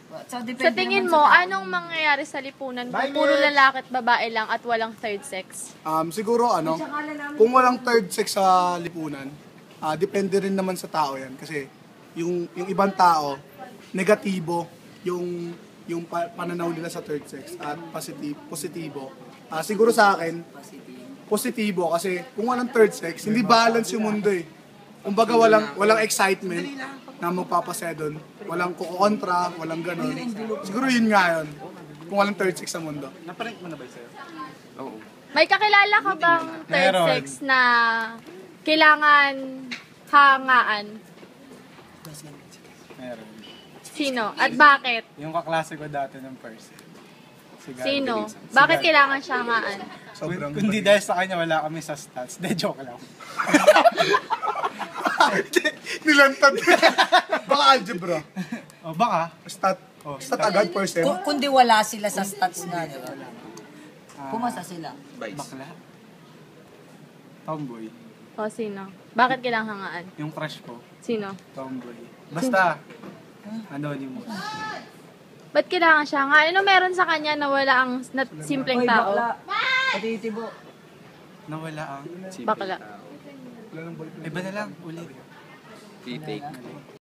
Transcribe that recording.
So, Sa tingin mo, anong mangyayari sa lipunan kung puro lalaki at babae lang at walang third sex? Siguro kung walang third sex sa lipunan, depende rin naman sa tao yan. Kasi yung ibang tao, negatibo yung pananaw nila sa third sex at positibo. Siguro sa akin, positibo kasi kung walang third sex, hindi balance yung mundo eh. Kumbaga walang excitement na magpapasaya doon. Walang kukontra, walang ganun. Siguro yun nga yun. Kung walang third sex sa mundo. Naparent mo na ba sa'yo? Oo. May kakilala ka bang third Meron. sex na kailangan hangaan? Meron. Sino? At bakit? Yung kaklase ko dati ng first. Si Gary Sino? Drizon. Bakit kailangan siya hangaan? Kundi dahil sa kanya wala kami sa stats. De, joke lang. Nilantad. Baka algebra. O baka. Stat agad, percent. Kundi wala sila sa stats na, di ba? Pumasa sila. Bakla. Tomboy. O, sino? Bakit kailangan hangaan? Yung crush ko. Sino? Tomboy. Basta. Anonymous. Ba't kailangan siya hangaan? Ano meron sa kanya na wala ang simpleng tao? Patitibo. Nawala ang Bakla. iba na lang. Ulit. Retake.